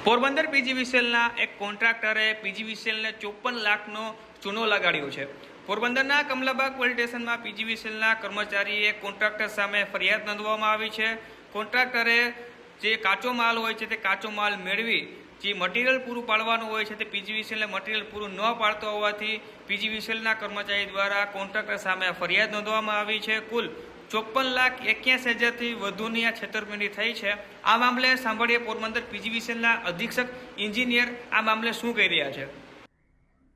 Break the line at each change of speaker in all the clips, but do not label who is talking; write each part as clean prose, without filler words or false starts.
પોરબંદર પીજીવીસીએલના એક કોન્ટ્રાક્ટરે પીજીવીસીએલને 54 લાખનો ચૂનો લગાડ્યો છે। પોરબંદરના કમલાબાગ પોલીસ સ્ટેશનમાં પીજીવીસીએલના કર્મચારીએ કોન્ટ્રાક્ટર સામે ફરિયાદ નોંધવામાં આવી છે। કોન્ટ્રાક્ટરે જે કાચો માલ હોય છે તે કાચો માલ મેળવી જે મટીરિયલ પૂરું પાડવાનું હોય છે તે પીજીવીસીએલને મટીરિયલ પૂરું ન પાડતો હોવાથી પીજીવીસીએલના કર્મચારી દ્વારા કોન્ટ્રાક્ટર સામે ફરિયાદ નોંધવામાં આવી છે। કુલ 54,81,000થી વધુની આ છેતરપિંડી થઈ છે। આ મામલે સાંભળીએ પોરબંદર પીજીવીસીએલના અધિક્ષક એન્જિનિયર આ મામલે શું કહી રહ્યા છે।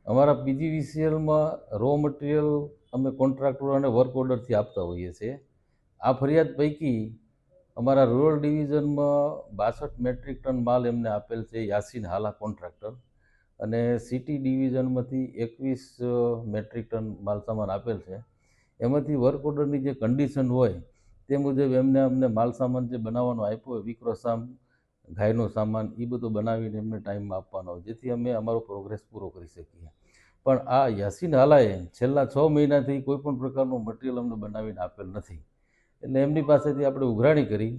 અમારા પીજીવીસીએલમાં રો મટીરિયલ અમે કોન્ટ્રાક્ટરો અને વર્ક ઓર્ડરથી આપતા હોઈએ છીએ। આ ફરિયાદ પૈકી અમારા રૂરલ ડિવિઝનમાં 62 મેટ્રિક ટન માલ એમને આપેલ છે યાસીન હાલા કોન્ટ્રાક્ટર, અને સિટી ડિવિઝનમાંથી 21 મેટ્રિક ટન માલ સામાન આપેલ છે। એમાંથી વર્ક ઓર્ડરની જે કન્ડિશન હોય તે મુજબ અમને માલ સામાન જે બનાવવાનો આપ્યો હોય વિક્રોસામ ગાયનો સામાન એ બધું બનાવીને એમને ટાઈમમાં આપવાનો હોય, જેથી અમે અમારો પ્રોગ્રેસ પૂરો કરી શકીએ। પણ આ યાસીન હાલાએ છેલ્લા 6 મહિનાથી કોઈ પણ પ્રકારનું મટીરિયલ અમને બનાવીને આપેલ નથી, એટલે એમની પાસેથી આપણે ઉઘરાણી કરી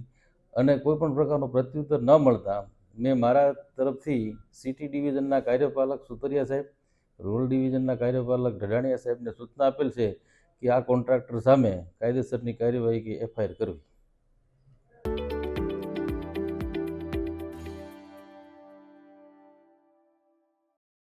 અને કોઈ પણ પ્રકારનો પ્રત્યુત્તર ન મળતા મેં મારા તરફથી સિટી ડિવિઝનના કાર્યપાલક સુતરિયા સાહેબ, રૂરલ ડિવિઝનના કાર્યપાલક ઢડાણિયા સાહેબને સૂચના આપેલ છે કે આ કોન્ટ્રાક્ટર સામે કાયદેસરની કાર્યવાહી કે એફઆઈઆર કરવી।